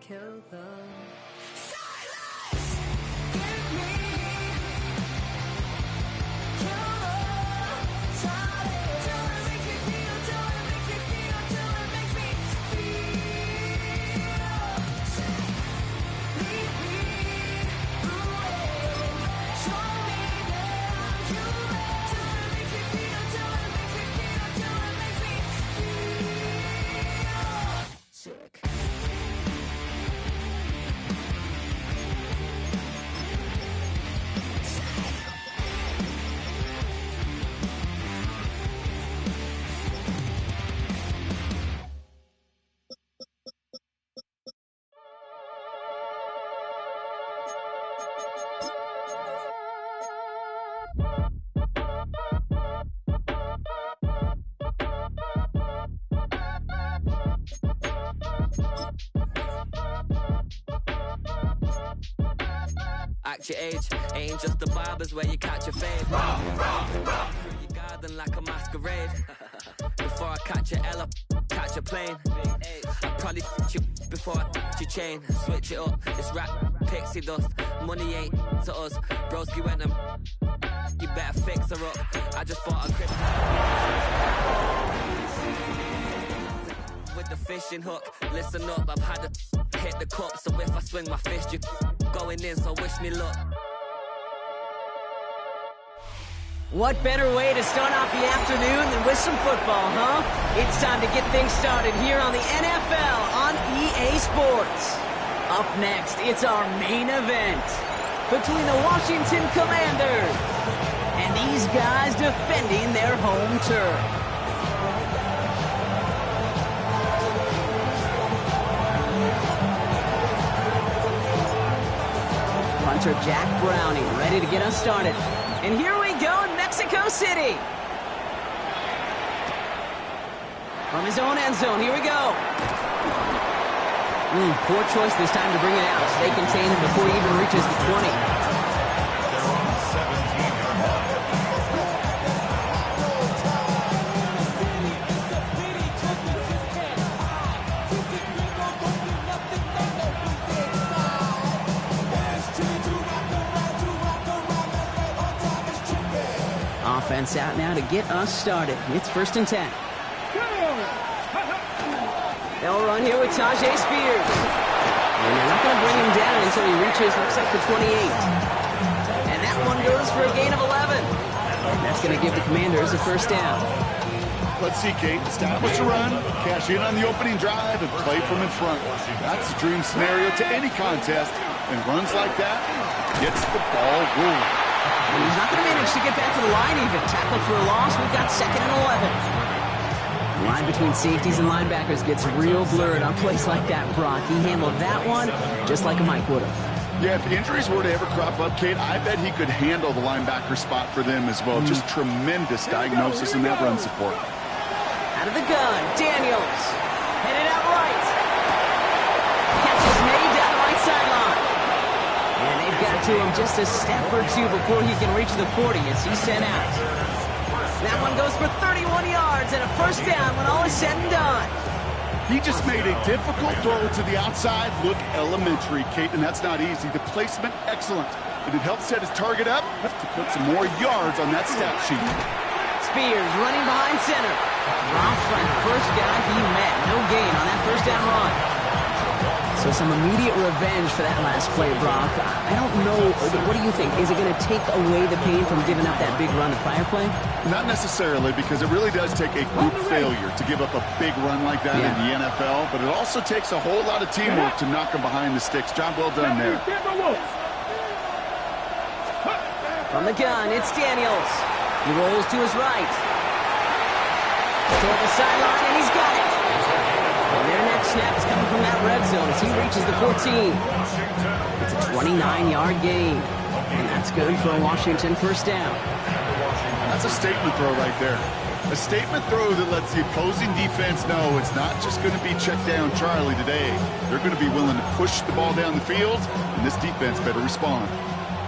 kill them. Act your age, ain't just the barbers where you catch your fade. Through your garden like a masquerade. Before I catch a L, catch a plane. I probably you before I your chain. Switch it up, this rap pixie dust. Money ain't to us. Broski went and you better fix her up. I just bought a crib with the fishing hook. Listen up, I've had to hit the cup. So if I swing my fist, you going in, so wish me luck. What better way to start off the afternoon than with some football, huh? It's time to get things started here on the NFL on EA Sports. Up next, it's our main event between the Washington Commanders and these guys defending their home turf. Punter Jack Browning ready to get us started. And here we go in Mexico City. From his own end zone, here we go. Poor choice this time to bring it out. Stay contained before he even reaches the 20. Offense out now to get us started. It's 1st and 10. They'll run here with Tyjae Spears. And they're not going to bring him down until he reaches, looks like the 28. And that one goes for a gain of 11. And that's going to give the Commanders a 1st down. Let's see, Kate. Establish a run, cash in on the opening drive, and play from in front. That's the dream scenario to any contest. And runs like that gets the ball rolling. And he's not going to manage to get back to the line even. Tackled for a loss. We've got 2nd and 11. The line between safeties and linebackers gets real blurred on plays like that, Brock. He handled that one just like a Mike would have. Yeah, if injuries were to ever crop up, Kate, I bet he could handle the linebacker spot for them as well. Just tremendous diagnosis in that run support. Out of the gun, Daniels. Headed out right. Catch is made down the right sideline. And they've got to him just a step or two before he can reach the 40 as he's sent out. That one goes for 31 yards and a 1st down when all is said and done. He just made a difficult throw to the outside look elementary, Kate, and that's not easy. The placement, excellent. And it helped set his target up to put some more yards on that stat sheet. Spears running behind center. Drops by the first guy he met. No gain on that 1st down run. So some immediate revenge for that last play, Brock. I don't know. What do you think? Is it going to take away the pain from giving up that big run the prior play? Not necessarily, because it really does take a group failure to give up a big run like that in the NFL. But it also takes a whole lot of teamwork to knock him behind the sticks. Job well done there. From the gun, it's Daniels. He rolls to his right. Toward the sideline, and he's got it. And their next snap is coming from that red zone as he reaches the 14. It's a 29-yard gain. And that's good for a Washington 1st down. That's a statement throw right there. A statement throw that lets the opposing defense know it's not just going to be check down Charlie today. They're going to be willing to push the ball down the field, and this defense better respond.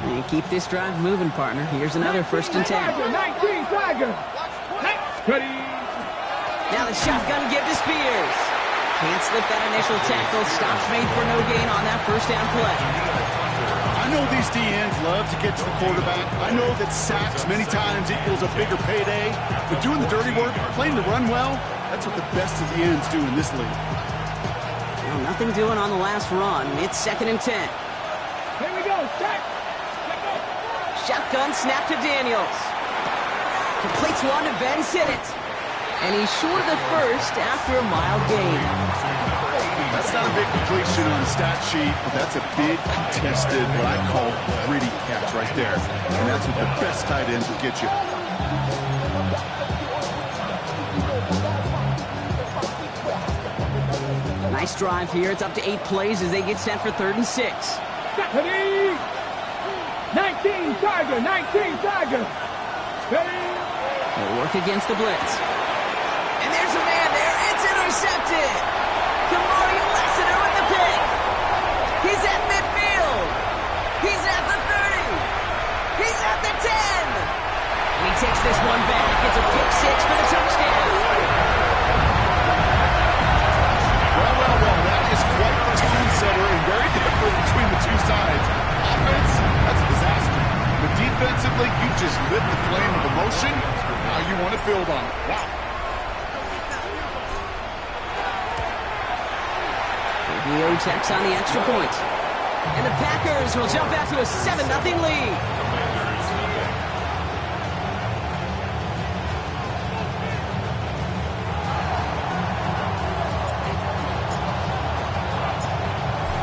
And keep this drive moving, partner. Here's another 1st and 10. 19, Tiger. Ready. Now the shotgun give to Spears. Can't slip that initial tackle. Stops made for no gain on that first down play. I know these DNs love to get to the quarterback. I know that sacks many times equals a bigger payday. But doing the dirty work, playing the run well, that's what the best of the ends do in this league. Well, nothing doing on the last run. It's 2nd and 10. Here we go. Check. Shotgun snap to Daniels. Completes one to Ben Sinnott. And he's short of the first after a mild gain. That's not a big completion on the stat sheet, but that's a big contested, what I call gritty catch right there. And that's what the best tight ends will get you. Nice drive here. It's up to 8 plays as they get set for 3rd and 6. 19 Tiger. Ready? They work against the blitz. And there's a man there. It's intercepted. Kamari Lassiter with the pick. He's at midfield. He's at the 30. He's at the 10. And he takes this one back. It's a pick 6 for the touchdown. Well, that is quite the tone setter and very different between the two sides. Offense, that's a disaster. But defensively, you just lit the flame of emotion. Now you want to build on it. Wow. Theo checks on the extra point. And the Packers will jump out to a 7-0 lead.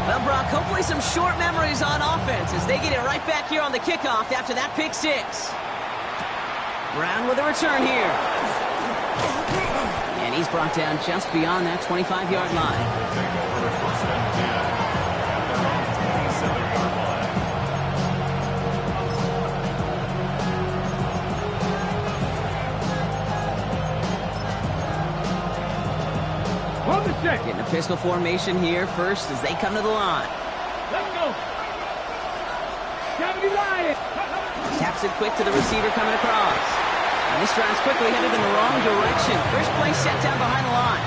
Well, Brock, hopefully some short memories on offense as they get it right back here on the kickoff after that pick 6. Brown with a return here. And he's brought down just beyond that 25-yard line. Getting a pistol formation here first as they come to the line. Let's go. Taps it quick to the receiver coming across. And this drive's quickly headed in the wrong direction. First play set down behind the line.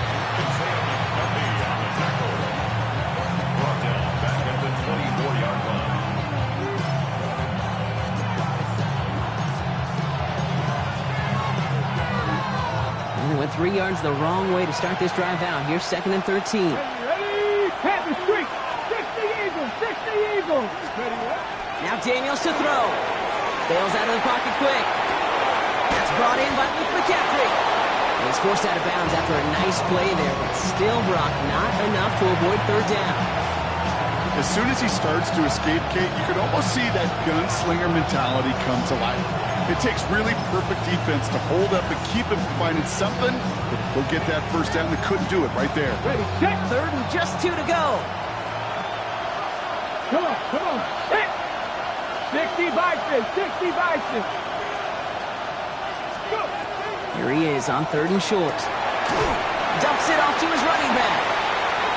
And they went 3 yards the wrong way to start this drive out. Here's 2nd and 13. Ready? Panther streak. 60 Eagles. Ready? Now Daniels to throw. Bails out of the pocket quick. That's brought in by Luke McCaffrey. And he's forced out of bounds after a nice play there, but still, Brock, not enough to avoid 3rd down. As soon as he starts to escape, Kate, you can almost see that gunslinger mentality come to life. It takes really perfect defense to hold up and keep him from finding something, but he'll get that first down. They couldn't do it right there. Ready? Check. 3rd and just 2 to go. Come on. Hit. 60 Bison. Go. Here he is on 3rd and short. Dumps it off to his running back.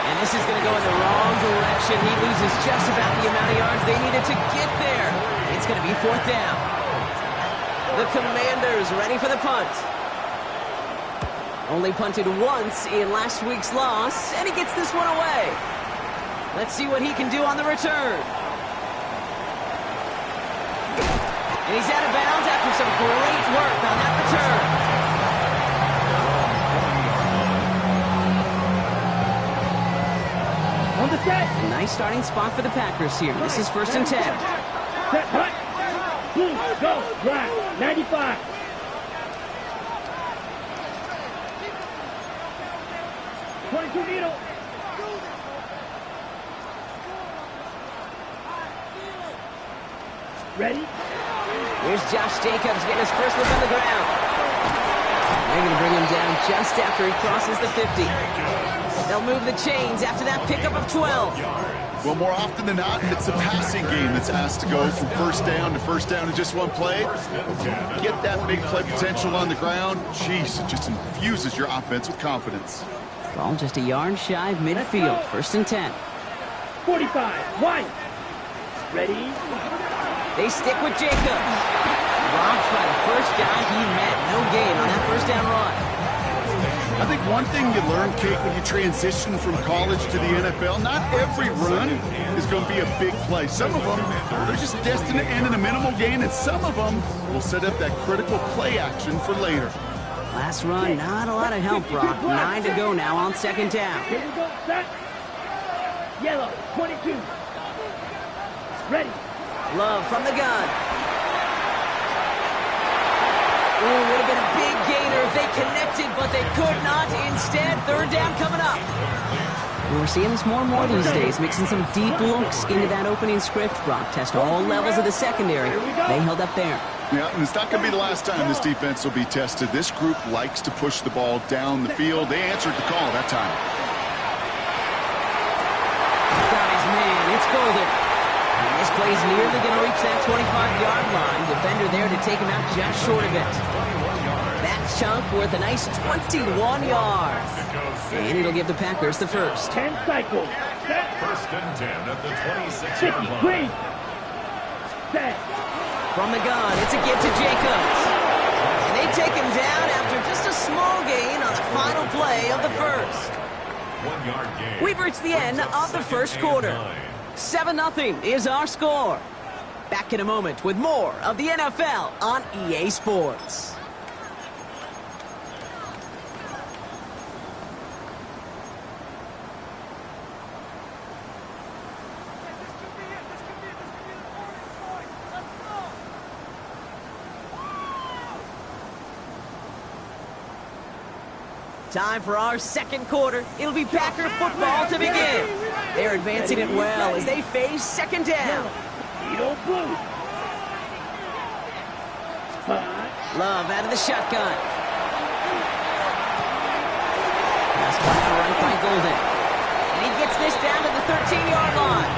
And this is going to go in the wrong direction. He loses just about the amount of yards they needed to get there. It's going to be 4th down. The Commanders ready for the punt. Only punted once in last week's loss, and he gets this one away. Let's see what he can do on the return. And he's out of bounds after some great work on that return. On the set. A nice starting spot for the Packers here. This is 1st and 10. Set, hut. Boom, go, drive. 95. Needle. Ready? Here's Josh Jacobs getting his first look on the ground. They're going to bring him down just after he crosses the 50. They'll move the chains after that pickup of 12. Well, more often than not, it's a passing game that's asked to go from first down in just one play. Get that big play potential on the ground. Jeez, it just infuses your offense with confidence. Ball just a yard shy of midfield. 1st and 10. 45. One. Ready? They stick with Jacobs. Robbed by the first guy he met. No gain on that first down run. I think one thing you learn, Kate, when you transition from college to the NFL, not every run is going to be a big play. Some of them, they're just destined to end in a minimal gain, and some of them will set up that critical play action for later. Last run, not a lot of help, Brock. 9 to go now on second down. Here we go, set. Yellow, 22. Ready. Love from the gun. Ooh, would have been a big gainer if they connected, but they could not. Instead, third down coming up. And we're seeing this more and more these days, mixing some deep looks into that opening script. Brock test all levels of the secondary. They held up there. Yeah, and it's not going to be the last time this defense will be tested. This group likes to push the ball down the field. They answered the call that time. Got his man. It's Golden. And this play's nearly going to reach that 25-yard line. Defender there to take him out just short of it. That chunk worth a nice 21 yards. And it'll give the Packers the first. 10 cycles. Set. First and 10 at the 26-yard 50, line. green. Set. From the gun, it's a give to Jacobs. And they take him down after just a small gain on the final play of the first. 1 yard gain. We've reached the end of the first quarter. 7-0 is our score. Back in a moment with more of the NFL on EA Sports. Time for our second quarter. It'll be Packer football to begin. They're advancing it well as they face second down. Edo blue. Love out of the shotgun. Pass caught out right by Golden. And he gets this down to the 13-yard line.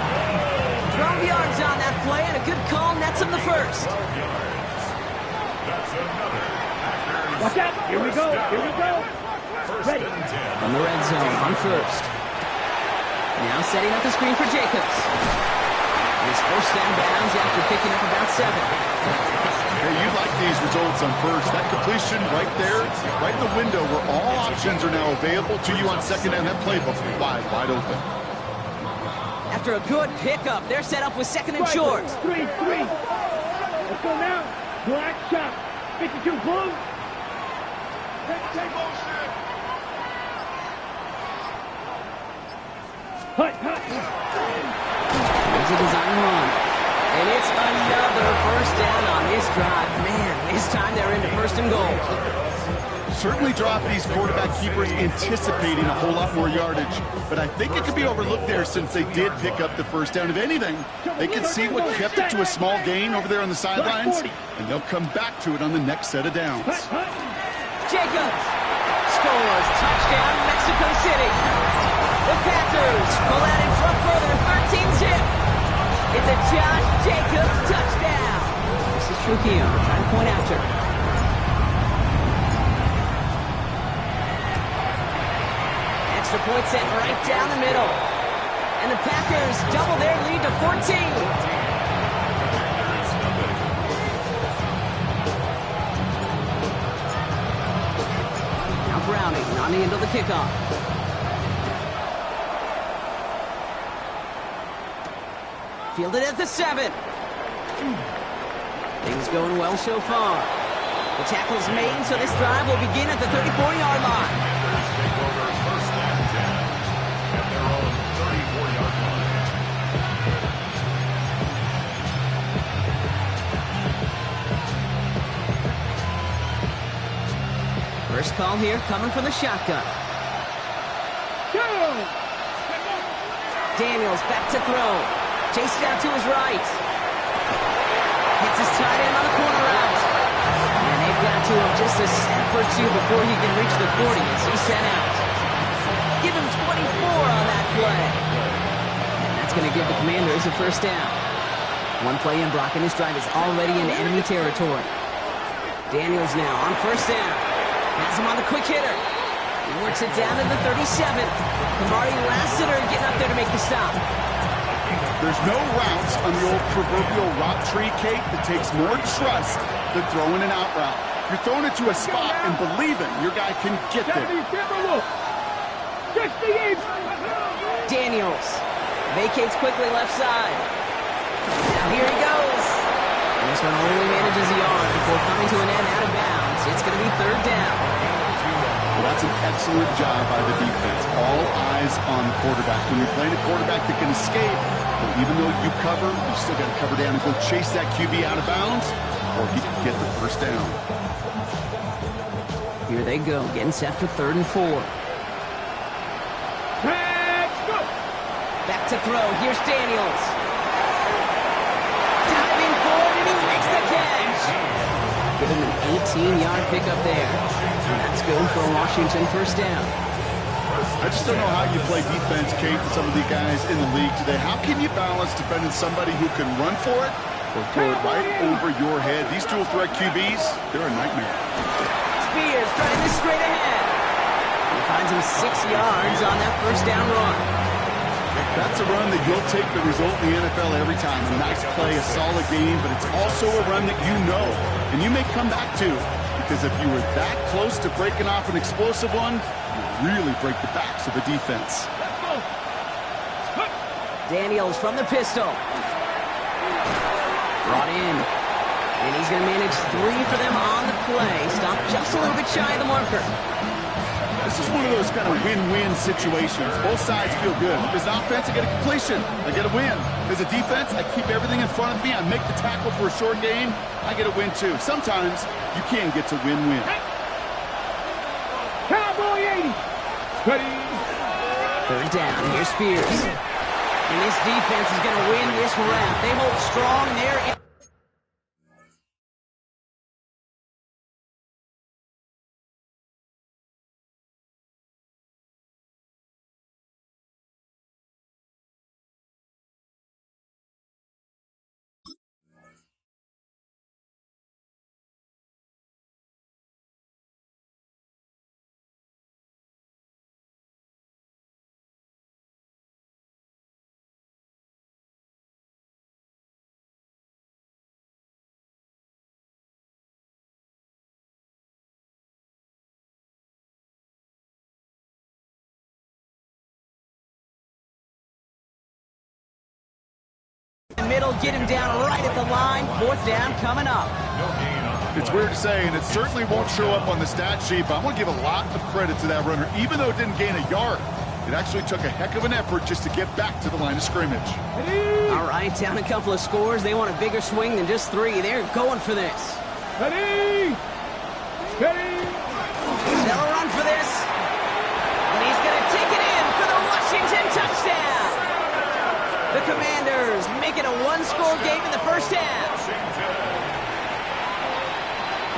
12 yards on that play, and a good call nets him the first. That's another Packers. Watch out. Here we go. Here we go. First Ready. and 10. From the red zone on first. Now setting up the screen for Jacobs. His first down bounds after picking up about 7. Hey, you like these results on first. That completion right there, right in the window where all options are now available to you on second down. That playbook wide open. After a good pickup, they're set up with second and short. 3-3. Let's go now. Black shot. 52 blue. Take motion. Hut. There's a design run. And it's another first down on this drive. Man, this time they're into first and goal. Certainly drop these quarterback keepers anticipating a whole lot more yardage, but I think it could be overlooked there since they did pick up the first down. If anything, they can see what kept it to a small gain over there on the sidelines, and they'll come back to it on the next set of downs. Jacobs scores. Touchdown, Mexico City. The Packers pull out in front further, 13-zip. It's a Josh Jacobs touchdown. This is Trujillo trying to point after. Extra point set right down the middle. And the Packers double their lead to 14. Browning on the end of the kickoff. Fielded at the 7. Things going well so far. The tackle's made, so this drive will begin at the 34-yard line. Packers take over first and 10 at their own 34-yard line. First call here coming from the shotgun. Daniels back to throw. Chased out to his right. Hits his tight end on the corner out. And they've got to him just a step or two before he can reach the 40 as he's sent out. Give him 24 on that play. And that's going to give the Commanders a first down. One play in, Brock, and this drive is already in enemy territory. Daniels now on first down. Has him on the quick hitter. He works it down to the 37. Kamari Lassiter getting up there to make the stop. There's no routes on the old proverbial route tree, Kate, that takes more trust than throwing an out route. You're thrown into a spot and believing your guy can get there. Daniels vacates quickly left side. Now here he goes. And this one only manages a yard before coming to an end out of bounds. It's going to be third down. Well, that's an excellent job by the defense. All eyes on the quarterback. When you're playing a quarterback that can escape, well, even though you cover, you still got to cover down and go chase that QB out of bounds before he can get the first down. Here they go, getting set for 3rd and 4. Back to throw. Here's Daniels. Diving forward, and he makes the catch. Give him an 18-yard pickup there. And that's good for a Washington first down. I just don't know how you play defense, Kate, with some of the guys in the league today. How can you balance defending somebody who can run for it or throw it right over your head? These dual threat QBs, they're a nightmare. Spears trying this straight ahead. He finds him 6 yards on that first down run. That's a run that you'll take the result in the NFL every time. A nice play, a solid game, but it's also a run that you know and you may come back to, because if you were that close to breaking off an explosive one, you really break the backs of the defense. Daniels from the pistol. Brought in. And he's going to manage 3 for them on the play. Stop just a little bit shy of the marker. This is one of those kind of win-win situations. Both sides feel good. As an offense, I get a completion. I get a win. As a defense, I keep everything in front of me. I make the tackle for a short gain. I get a win, too. Sometimes you can get to win-win. Cowboy 80. Ready. 3rd down. Here's Spears. And this defense is going to win this round. They hold strong there. Middle, get him down right at the line. 4th down coming up. It's weird to say, and it certainly won't show up on the stat sheet, but I want to give a lot of credit to that runner. Even though it didn't gain a yard, it actually took a heck of an effort just to get back to the line of scrimmage. All right, down a couple of scores. They want a bigger swing than just 3. They're going for this. Ready. Ready. They'll run for this. And he's going to take it in for the Washington touchdown. The Commanders make it a 1-score game in the first half.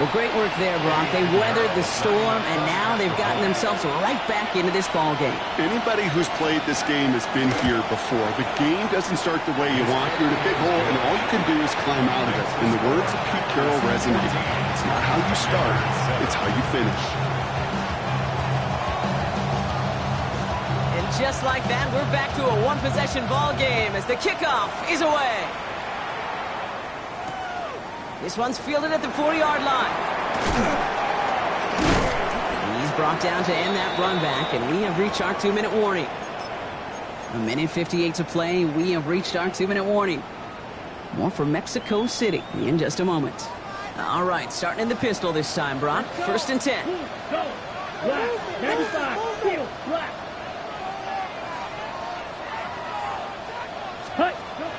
Well, great work there, Brock. They weathered the storm, and now they've gotten themselves right back into this ball game. Anybody who's played this game has been here before. The game doesn't start the way you want. You're in a big hole, and all you can do is climb out of it. And the words of Pete Carroll resonate. It's not how you start, it's how you finish. And just like that, we're back to a 1-possession ball game as the kickoff is away. This one's fielded at the 4-yard line. He's brought down to end that run back, and we have reached our 2-minute warning. 1:58 to play. We have reached our 2-minute warning. More for Mexico City in just a moment. All right, starting in the pistol this time, Brock. 1st and 10. Go. Black. 95. Field. Black. Hut.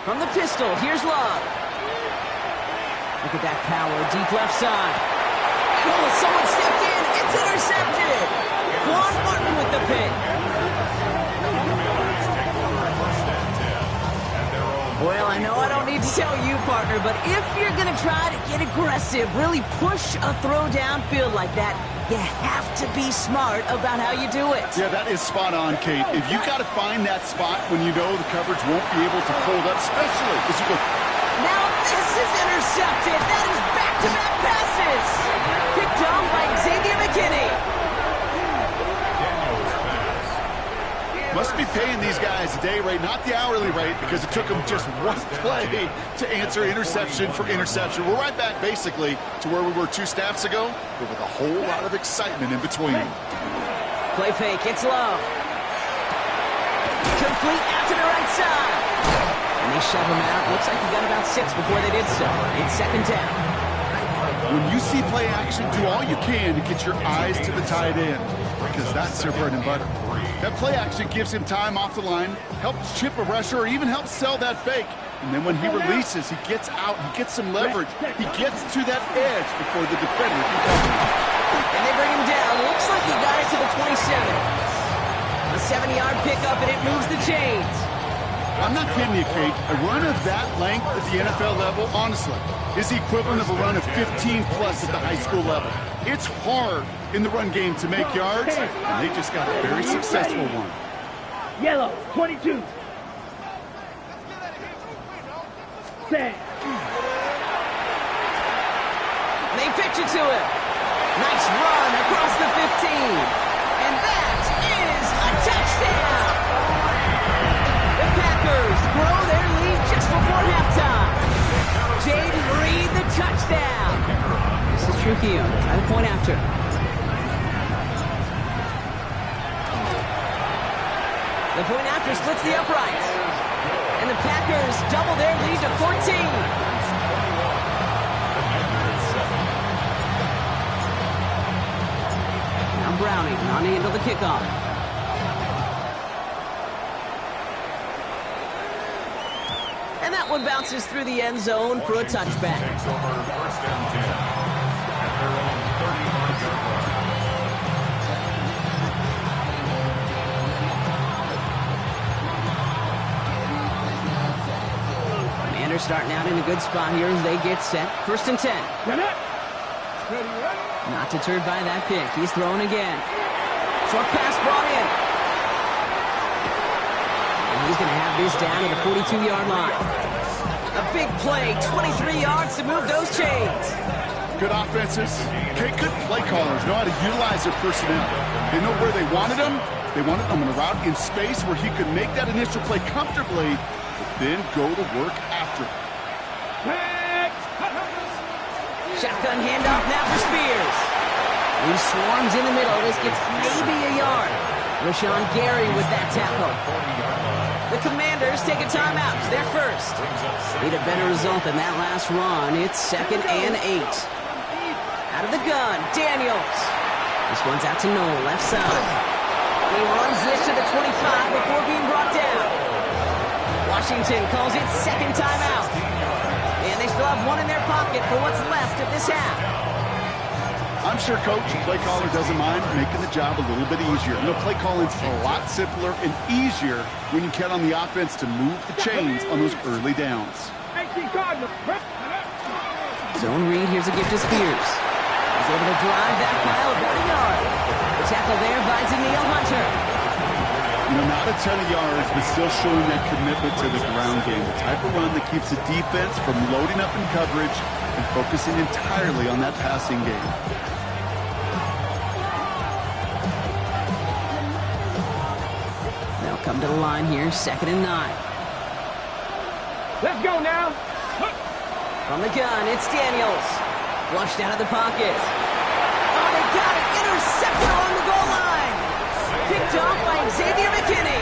From the pistol, here's Love. Look at that power, deep left side. Oh, someone stepped in. It's intercepted. Quan Martin with the pick. Well, I know I don't need to tell you, partner, but if you're going to try to get aggressive, really push a throw downfield like that, you have to be smart about how you do it. Yeah, that is spot on, Kate. If you got to find that spot when you know the coverage won't be able to hold up, especially as you go. Now this is intercepted. That is back-to-back passes. Picked off by Xavier McKinney. Must be paying these guys a day rate, not the hourly rate, because it took them just one play to answer interception for interception. We're right back, basically, to where we were 2 snaps ago, but with a whole lot of excitement in between. Play fake, it's Love. Complete out to the right side. And they shove him out. Looks like he got about 6 before they did so. It's 2nd down. When you see play action, do all you can to get your eyes to the tight end, because that's their bread and butter. That play action gives him time off the line, helps chip a rusher, or even helps sell that fake. And then when he releases, he gets out, he gets some leverage. He gets to that edge before the defender can cover him. And they bring him down. Looks like he got it to the 27. A 70-yard pickup, and it moves the chains. I'm not kidding you, Kate. A run of that length at the NFL level, honestly, is the equivalent of a run of 15-plus at the high school level. It's hard in the run game to make yards, and they just got a very successful one. Yellow, 22. Set. They pitch it to him. Nice run across the 15. And that is a touchdown. The Packers grow their lead just before halftime. Jaden Reed, the touchdown. This is Trujillo. Try the point after. The point after splits the uprights. And the Packers double their lead to 14. Now Browning on into the kickoff. And that one bounces through the end zone for a touchback. Takes over 1st and 10 at their own 35-yard line. Commanders starting out in a good spot here as they get set. 1st and 10. Not deterred by that pick. He's throwing again. Short pass brought in. And he's going to have this down at the 42-yard line. A big play, 23 yards to move those chains. Good offenses. Okay, good play callers know how to utilize their personnel. They know where they wanted them. They wanted them in a route in space where he could make that initial play comfortably, but then go to work after. Shotgun handoff now for Spears. He swarms in the middle. This gets maybe a yard. Rashawn Gary with that tackle. The Commanders take a timeout. They're first. Need a better result than that last run. It's 2nd and 8. Out of the gun, Daniels. This one's out to Noel, left side. He runs this to the 25 before being brought down. Washington calls it 2nd timeout. And they still have one in their pocket for what's left of this half. I'm sure Coach, the play caller, doesn't mind making the job a little bit easier. You know, play calling's a lot simpler and easier when you count on the offense to move the chains on those early downs. Zone read, here's a gift to Spears. He's able to drive that pile about a yard. The tackle there by Danielle Hunter. You know, not a ton of yards, but still showing that commitment to the ground game. The type of run that keeps the defense from loading up in coverage and focusing entirely on that passing game. They'll come to the line here, 2nd and 9. Let's go now. From the gun, it's Daniels. Flushed out of the pocket. Oh, they got it. Intercepted along the goal line. Picked off by Xavier McKinney.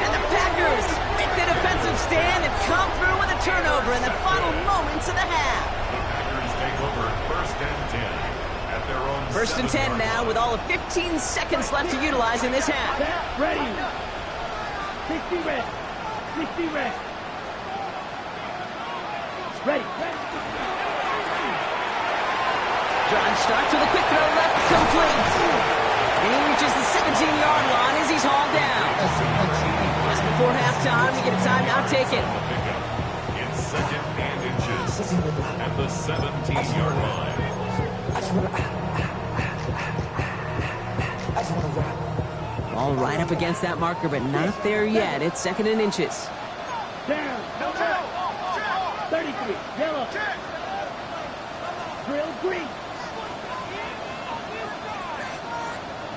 And the Packers make the defensive stand and come through with a turnover in the final moments of the half. Packers take over 1st and 10 at their own 1st and 10 now with all of 15 seconds left to utilize in this half. Ready. 60 red. 60 red. Ready. Drive starts with a quick throw left, complete. And he reaches the 17-yard line as he's hauled down. Just before halftime, we get a timeout taken. It's 2nd and inches at the 17-yard line. Ball right up against that marker, but not there yet. It's 2nd and inches. Down. 33. Yellow. Drill green.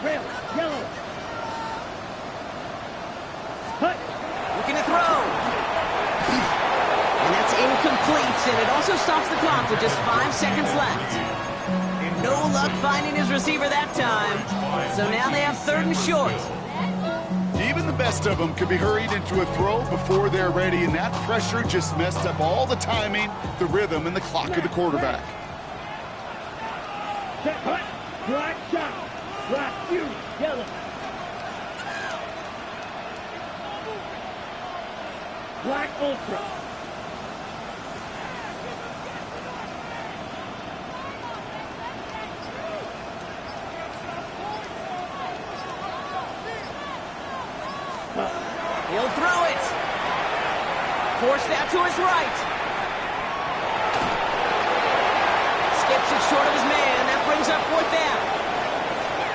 Drill yellow. and it also stops the clock with just 5 seconds left. No luck finding his receiver that time. So now they have 3rd and short. Even the best of them could be hurried into a throw before they're ready, and that pressure just messed up all the timing, the rhythm, and the clock of the quarterback. Set, hut, black shot, black, you, yellow. Black ultra. He'll throw it. Forced out to his right. Skips it short of his man. That brings up 4th down.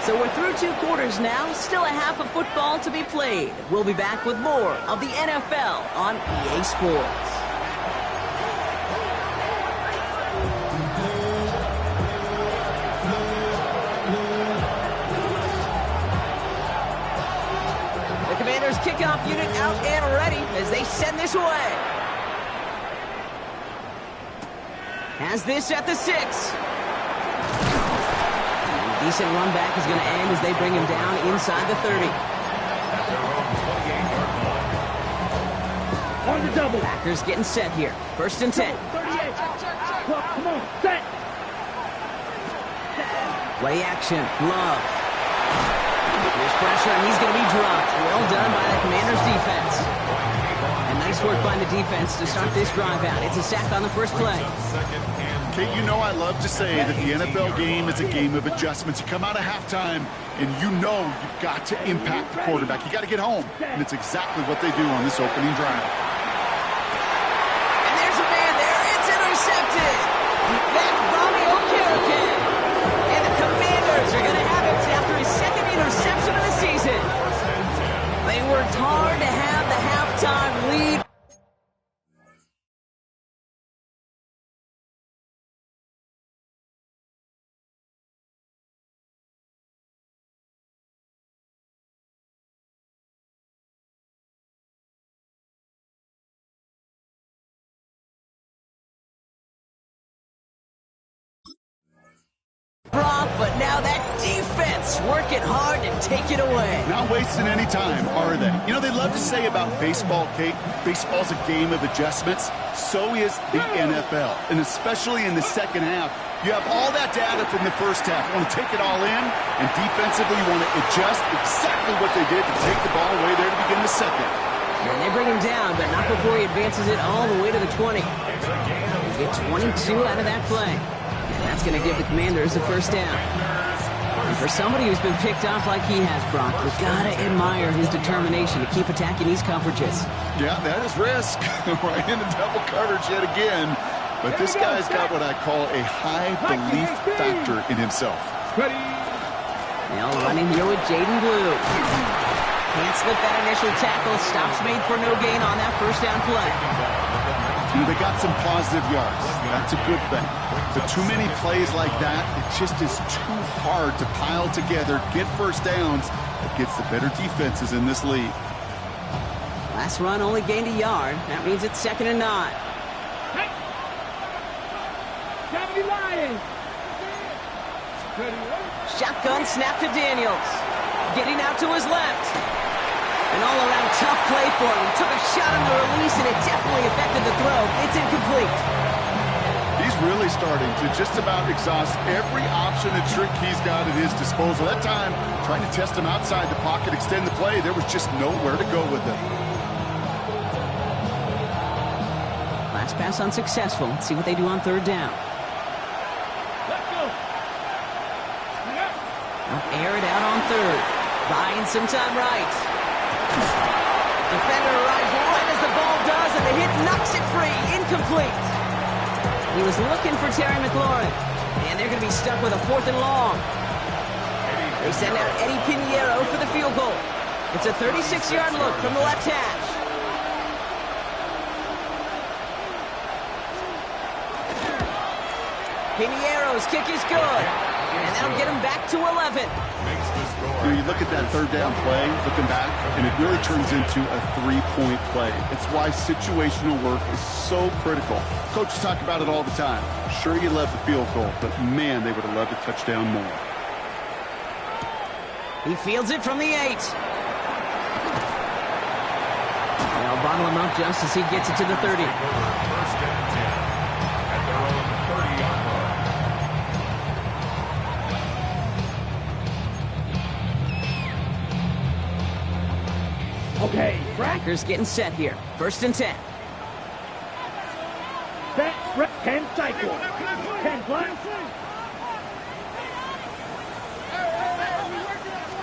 So we're through 2 quarters now. Still a half of football to be played. We'll be back with more of the NFL on EA Sports. Kickoff unit out and ready as they send this away. Has this at the 6. Decent run back is going to end as they bring him down inside the 30. On the double. Packers getting set here. 1st and 10. 38. Come on, set. Play action. Love. There's pressure, and he's going to be dropped. Well done by the Commanders' defense. And nice work by the defense to start this drive out. It's a sack on the first play. Kate, you know I love to say that the NFL game is a game of adjustments. You come out of halftime, and you know you've got to impact the quarterback. You got to get home, and it's exactly what they do on this opening drive. And there's a man there. It's intercepted. That's Bobby Okereke. And the Commanders are going to have it after his 2nd interception of the season. They worked hard to have the halftime lead. But now that defense working hard to take it away. Not wasting any time, are they? You know, they love to say about baseball, Kate, baseball's a game of adjustments. So is the NFL. And especially in the second half, you have all that data from the first half. You want to take it all in, and defensively you want to adjust exactly what they did to take the ball away there to begin the second. And they bring him down, but not before he advances it all the way to the 20. They get 22 out of that play. And that's going to give the Commanders the 1st down. And for somebody who's been picked off like he has, Brock, you got to admire his determination to keep attacking these coverages. Yeah, that is risk. Right into double coverage yet again. But this guy's got what I call a high belief factor in himself. Now running here with Jaden Blue. Can't slip that initial tackle. Stops made for no gain on that 1st down play. You know, they got some positive yards. That's a good thing. But too many plays like that, it just is too hard to pile together, get 1st downs against the better defenses in this league. Last run only gained a yard. That means it's 2nd and 9. Hey! Deputy Lions! Shotgun snap to Daniels. Getting out to his left. An all-around tough play for him. He took a shot on the release, and it definitely affected the throw. It's incomplete. He's really starting to just about exhaust every option and trick he's got at his disposal. That time, trying to test him outside the pocket, extend the play, there was just nowhere to go with it. Last pass unsuccessful. Let's see what they do on 3rd down. Let's go! They'll air it out on 3rd. Buying some time right. Defender arrives right as the ball does, and the hit knocks it free. Incomplete. He was looking for Terry McLaurin, and they're going to be stuck with a 4th and long. They send out Eddie Pinheiro for the field goal. It's a 36-yard look from the left hash. Pinheiro's kick is good. And that'll get him back to 11. Makes the score. You look at that third down play, looking back, and it really turns into a three-point play. It's why situational work is so critical. Coaches talk about it all the time. Sure, you love the field goal, but man, they would have loved a touchdown more. He fields it from the 8. They'll bottle him up just as he gets it to the 30. First and 10 at their own 30-yard line. Okay, Packers getting set here. First and 10. set, 10 cycle. 10 black.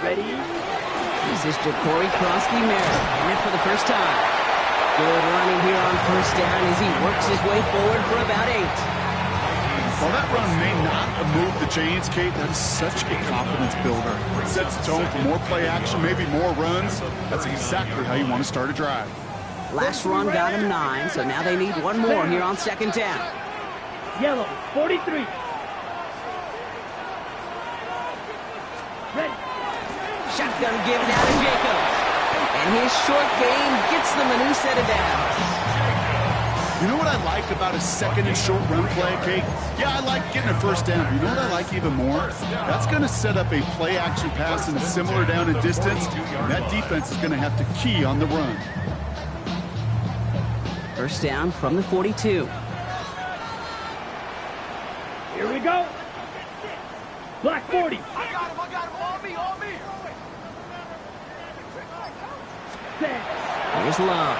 Ready? This is Ja'Cory Krosky-Merritt, in it for the first time. Good running here on first down as he works his way forward for about 8. While that run may not have moved the chains, Kate, that is such a confidence builder. It sets the tone for more play action, maybe more runs. That's exactly how you want to start a drive. Last run got him 9, so now they need one more here on second down. Yellow, 43. Ready? Shotgun give now to Jacobs. And his short game gets them a new set of downs. You know what I like about a second and short run play, Kate? Yeah, I like getting a first down. You know what I like even more? That's going to set up a play action pass in a similar down and distance, and that defense is going to have to key on the run. First down from the 42. Here we go. Black 40. I got him, on me. Set. Here's Love.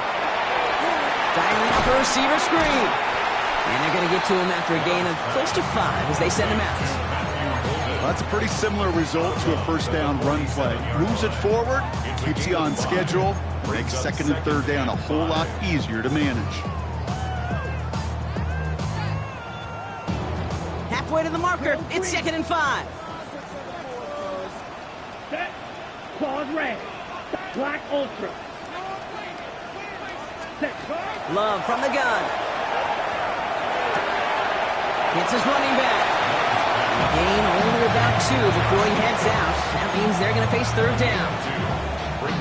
Dialing up a receiver screen. And they're going to get to him after a gain of close to 5 as they send him out. That's a pretty similar result to a first down run play. Moves it forward, keeps you on schedule, makes second and third down a whole lot easier to manage. Halfway to the marker, it's second and 5. Set. Claws red. Black ultra. Set. Love from the gun. Hits his running back. Gain only about 2 before he heads out. That means they're going to face third down.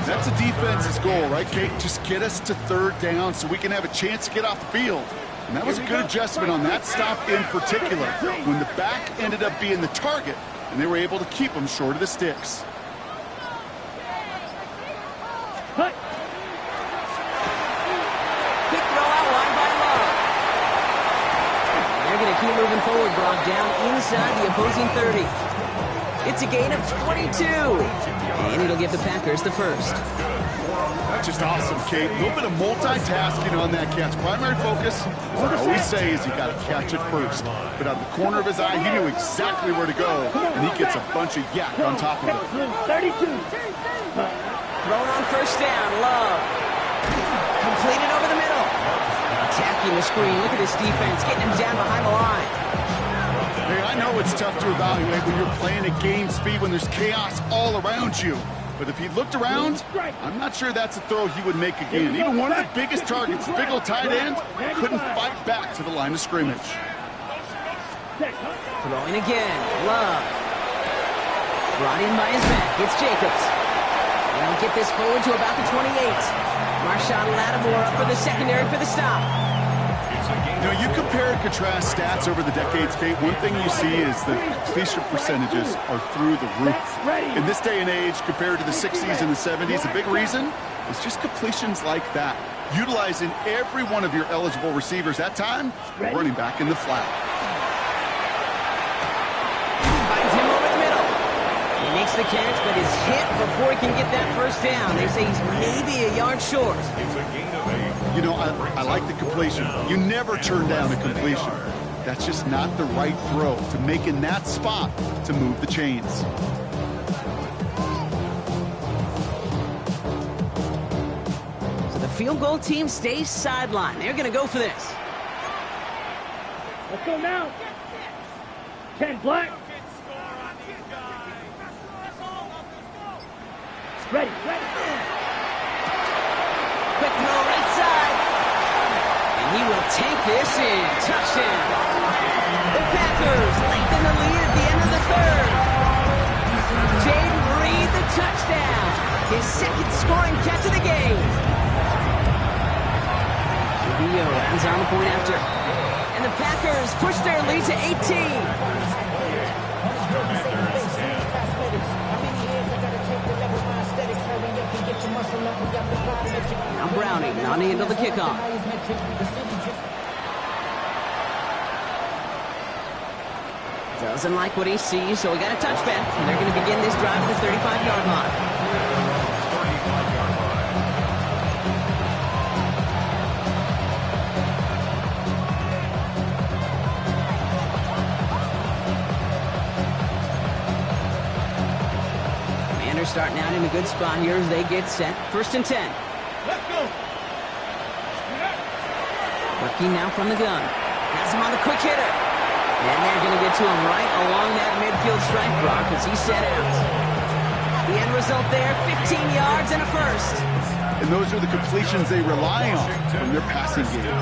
That's a defense's goal, right, Kate? Just get us to third down so we can have a chance to get off the field. And that was a good adjustment on that stop in particular, when the back ended up being the target, and they were able to keep him short of the sticks. Cut. Quick throw out wide by Love. They're going to keep moving forward, brought down inside the opposing 30. It's a gain of 22. And it'll give the Packers the first. That's just awesome, Kate. A little bit of multitasking on that catch. Primary focus, as I always say, is you got to catch it first. But out of the corner of his eye, he knew exactly where to go, and he gets a bunch of yak on top of it. 32. Thrown on first down, Love. Completed over the middle. Attacking the screen. Look at this defense, getting him down behind the line. Hey, I know it's tough to evaluate when you're playing at game speed when there's chaos all around you. But if he looked around, I'm not sure that's a throw he would make again. Even one of the biggest targets, the big old tight end, couldn't fight back to the line of scrimmage. Throwing again, Love. Brought in by his back, it's Jacobs. And he'll get this forward to about the 28. Marshawn Lattimore up for the secondary for the stop. You know, you compare and contrast stats over the decades, Kate. One thing you see is the completion percentages are through the roof. In this day and age, compared to the 60s and the 70s, a big reason is just completions like that. Utilizing every one of your eligible receivers that time, running back in the flat. Finds him over the middle. He makes the catch, but is hit before he can get that first down. They say he's maybe a yard short. It's a gain of 8. You know, I like the completion. You never turn down a completion. That's just not the right throw to make in that spot to move the chains. So the field goal team stays sidelined. They're going to go for this. Let's go now. 10 black. Ready. Quick throw right side. And he will take this in. Touchdown. The Packers lengthen the lead at the end of the third. Jaden Reed, the touchdown. His second scoring catch of the game. Dio ends on the point after. And the Packers push their lead to 18. Now Browning on to handle the kickoff. Doesn't like what he sees, so we got a touchback. And they're going to begin this drive at the 35-yard line. Starting out in a good spot here as they get set. 1st and 10. Let's go. Working now from the gun. Has him on the quick hitter. And they're going to get to him right along that midfield strike block as he set out. The end result there, 15 yards and a first. And those are the completions they rely on from their passing game.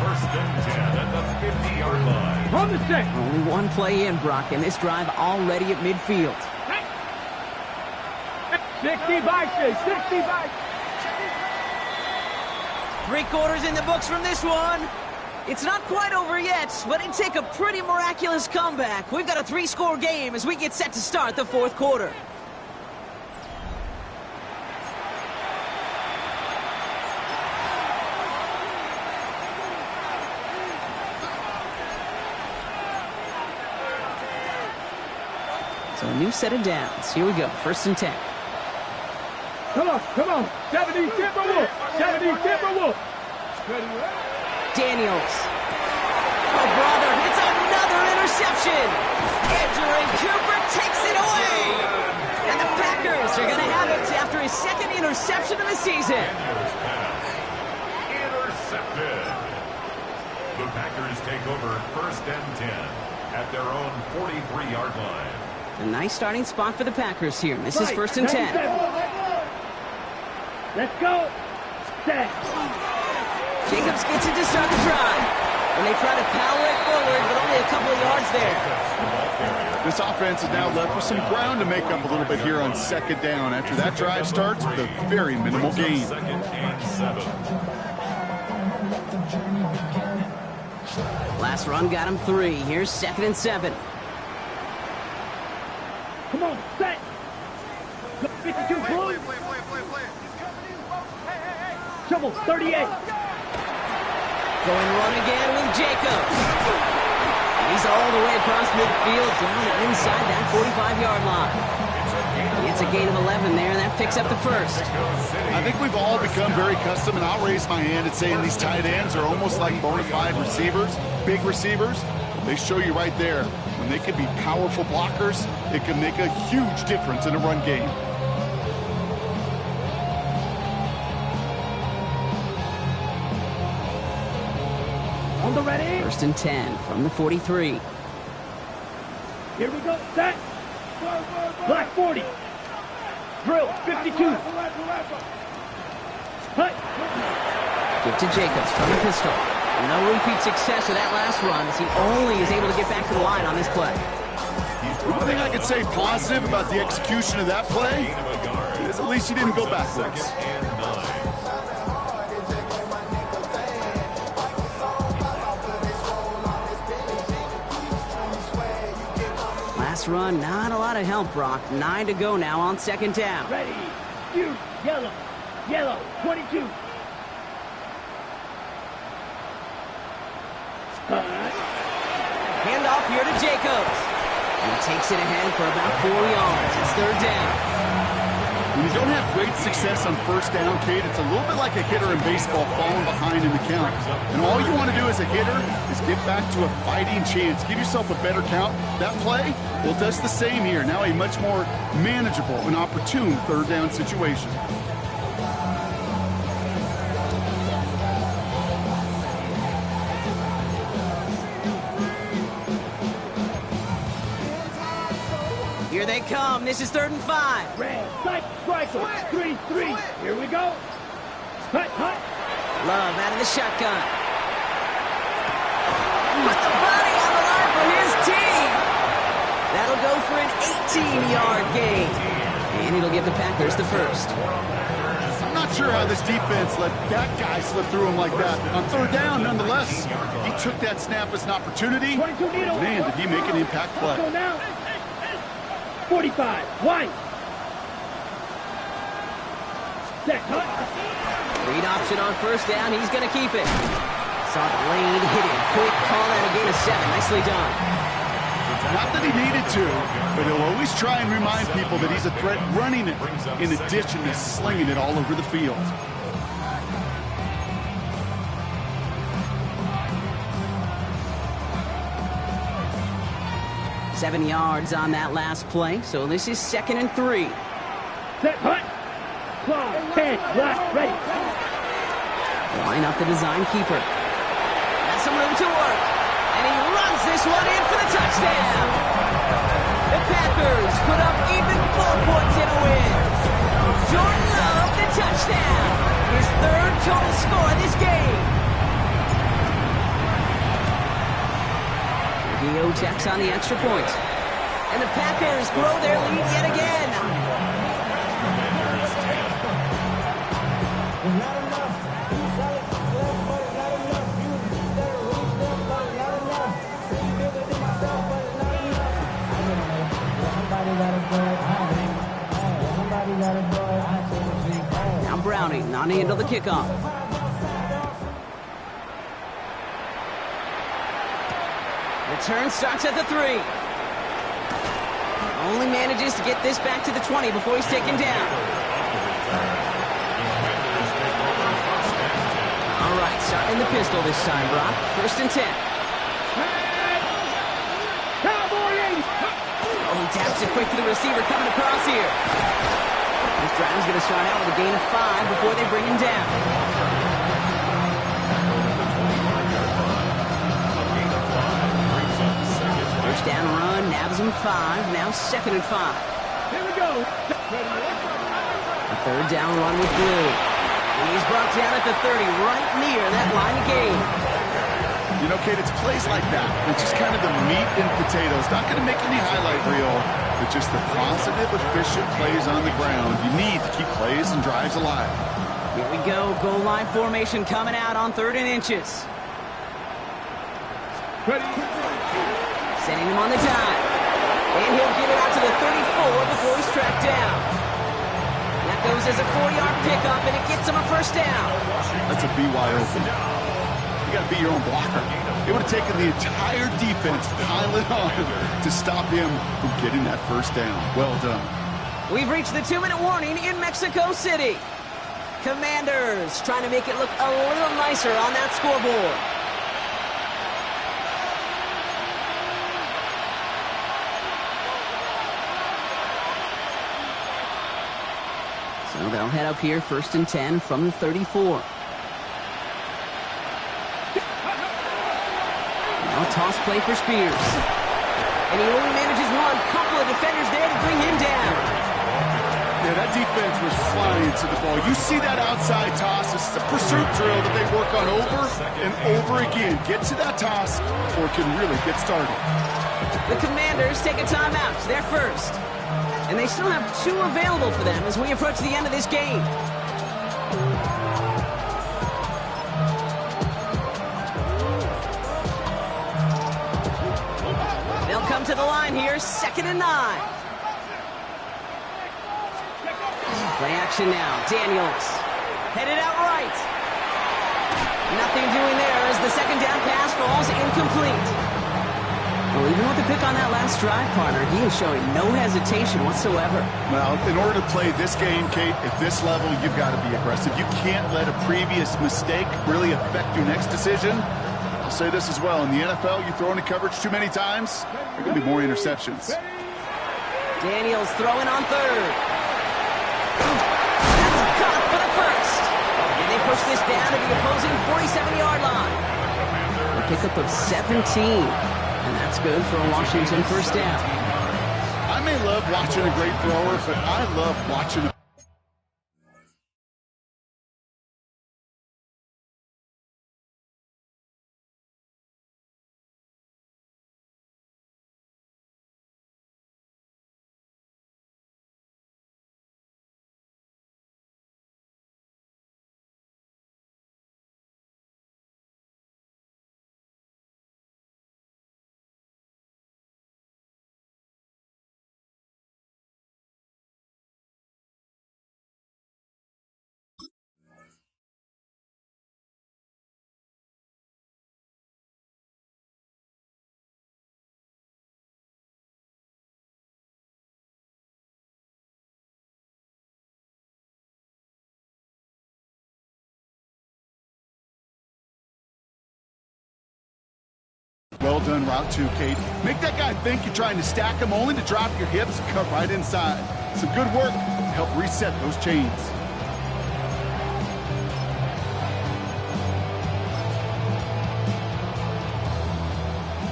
1st and 10 at the 50-yard line. From the stick. Only one play in, Brock, and this drive already at midfield. 65, 65. 3 quarters in the books from this one. It's not quite over yet, but it'd take a pretty miraculous comeback. We've got a 3-score game as we get set to start the 4th quarter. So a new set of downs. Here we go, 1st and 10. Come on, come on. 70 Timberwolves. 70 Timberwolves. Daniels. Oh, brother, it's another interception. Edgerrin Cooper takes it away. And the Packers are going to have it after his 2nd interception of the season. Intercepted. The Packers take over 1st and 10 at their own 43-yard line. A nice starting spot for the Packers here. This is 1st and 10. Let's go. Set. Jacobs gets it to start the drive. And they try to power it forward, but only a couple of yards there. This offense is now left with some ground to make up a little bit here on 2nd down after that drive starts with a very minimal gain. 2nd and 7. Last run got him 3. Here's 2nd and 7. Come on, set. 52 blue. Trouble, 38. Going run again with Jacobs. And he's all the way across midfield down inside that 45-yard line. It's a gain of 11 there, and that picks up the 1st. I think we've all become very accustomed, and I'll raise my hand at saying these tight ends are almost like bona fide receivers, big receivers. They show you right there. When they can be powerful blockers, it can make a huge difference in a run game. On the ready. 1st and 10 from the 43. Here we go. Set. Black 40. Drill, 52. Hut. Give to Jacobs from the pistol. No repeat success of that last run as he only is able to get back to the line on this play. One thing I could say positive about the execution of that play is at least he didn't go backwards. Last run, not a lot of help, Brock. 9 to go now on 2nd down. Ready. You. Yellow. Yellow. 22. Handoff here to Jacobs. And he takes it ahead for about 4 yards. It's 3rd down. When you don't have great success on 1st down, Kate, it's a little bit like a hitter in baseball falling behind in the count. And all you want to do as a hitter is get back to a fighting chance. Give yourself a better count. That play, well, does the same here. Now a much more manageable and opportune 3rd down situation. Here they come. This is 3rd and 5. Red. Sight. Striker. 3-3. Here we go. Hut. Hut. Love out of the shotgun. 18-yard gain. And it'll give the Packers the first. I'm not sure how this defense let that guy slip through him like that. On third down, nonetheless, he took that snap as an opportunity. Man, did he make an impact play. 45, White. Set, cut. Read option on first down. He's going to keep it. Saw the lane, hit him. Quick call out, a gain of 7. Nicely done. Not that he needed to, but he'll always try and remind people that he's a threat running it in addition to slinging it all over the field. Seven yards on that last play, so this is 2nd and 3. Set, cut. Claw, 10, left, ready. Line up the design keeper. Has some room to work. And he runs this one in for the touchdown. The Packers put up even more points in a win. Jordan Love, the touchdown. His 3rd total score of this game. Gio checks on the extra point. And the Packers grow their lead yet again. Now Browning on the end of the kickoff. Return starts at the 3. Only manages to get this back to the 20 before he's taken down. All right, starting the pistol this time, Brock. 1st and 10. Oh, he taps it quick to the receiver coming across here. This drive's going to start out with a gain of 5 before they bring him down. First down run, nabs him 5, now 2nd and 5. Here we go. A 3rd down run with Blue. He's brought down at the 30, right near that line of gain. You know, Kate, it's plays like that. It's just kind of the meat and potatoes. Not going to make any highlight reel, but just the positive, efficient plays on the ground. You need to keep plays and drives alive. Here we go. Goal line formation coming out on 3rd and inches. Ready. Setting him on the dime. And he'll get it out to the 34 before he's tracked down. That goes as a 4-yard pickup, and it gets him a first down. That's a BYO. You got to be your own blocker. It would have taken the entire defense to pile it on to stop him from getting that first down. Well done. We've reached the 2-minute warning in Mexico City. Commanders trying to make it look a little nicer on that scoreboard. So they'll head up here 1st and 10 from the 34. Now toss play for Spears. And he only manages one. Couple of defenders there to bring him down. Yeah, that defense was flying to the ball. You see that outside toss. This is a pursuit drill that they work on over and over again. Get to that toss before it can really get started. The Commanders take a timeout. They're first. And they still have 2 available for them as we approach the end of this game. They'll come to the line here, 2nd and 9. Play action now. Daniels headed out right. Nothing doing there as the 2nd down pass falls incomplete. Well, even with the pick on that last drive, partner, he is showing no hesitation whatsoever. Well, in order to play this game, Kate, at this level, you've got to be aggressive. You can't let a previous mistake really affect your next decision. I'll say this as well. In the NFL, you throw into coverage too many times, there are going to be more interceptions. Daniels throwing on 3rd. That's caught for the first. And they push this down to the opposing 47-yard line. A pickup of 17. And that's good for a Washington first down. I may love watching a great thrower, but I love watching a Well done route two, Kate. Make that guy think you're trying to stack him only to drop your hips and cut right inside. Some good work to help reset those chains.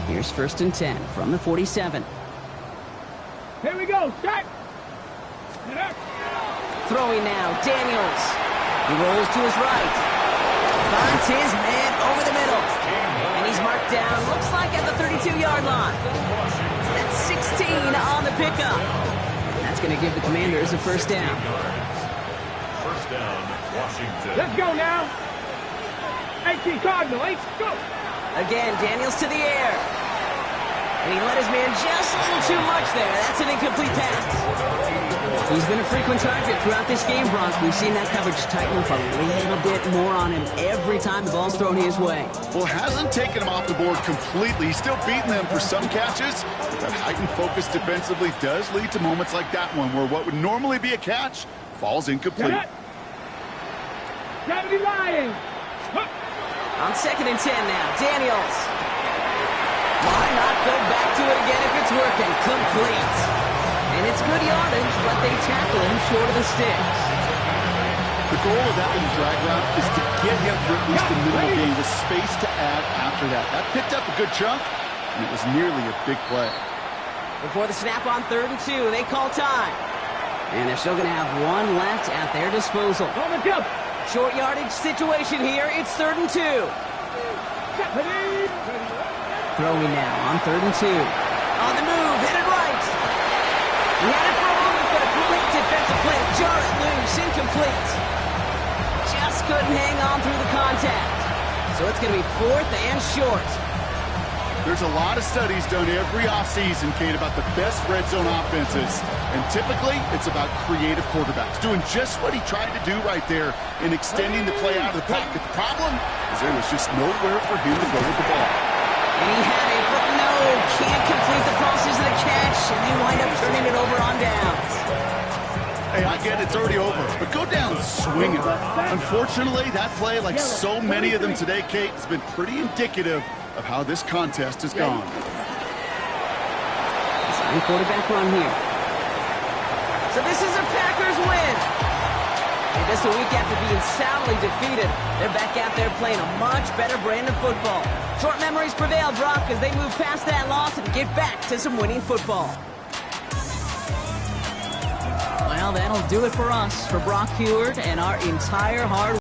Here's 1st and 10 from the 47. Here we go. Shot. Throwing now, Daniels. He rolls to his right. Finds his man over the middle. And he's marked down, looks like at the 32-yard line. That's 16 on the pickup. And that's going to give the Commanders a 1st down. First down, Washington. Let's go now. 18 Cardinal. 8, go. Again, Daniels to the air. And he let his man just a little too much there. That's an incomplete pass. He's been a frequent target throughout this game, Brock. We've seen that coverage tighten up a little bit more on him every time the ball's thrown his way. Well, hasn't taken him off the board completely. He's still beating them for some catches. But that heightened focus defensively does lead to moments like that one where what would normally be a catch falls incomplete. 70 Lions. On 2nd and 10 now, Daniels. Why not go back to it again if it's working? Complete. And it's good yardage, but they tackle him short of the sticks. The goal of that little drag route is to get him for at least the middle of the game with space to add after that. That picked up a good chunk, and it was nearly a big play. Before the snap on 3rd and 2, they call time. And they're still going to have one left at their disposal. On the jump. Short yardage situation here. It's 3rd and 2. Throwing now on 3rd and 2. On the move, headed right. He had it for a moment, but a great defensive play to jar it loose, incomplete. Just couldn't hang on through the contact. So it's going to be 4th and short. There's a lot of studies done every offseason, Kate, about the best red zone offenses. And typically, it's about creative quarterbacks, doing just what he tried to do right there in extending the play out of the pocket. The problem is there was just nowhere for him to go with the ball. And he had it, but no, can't complete the passes of the catch, and they wind up turning it over on downs. Hey, I get it's already over, but go down swinging. Unfortunately, that play, like so many of them today, Kate, has been pretty indicative of how this contest has gone. Design quarterback run here. So this is a Packers win. And just a week after being soundly defeated, they're back out there playing a much better brand of football. Short memories prevail, Brock, as they move past that loss and get back to some winning football. Well, that'll do it for us, for Brock Huard and our entire hard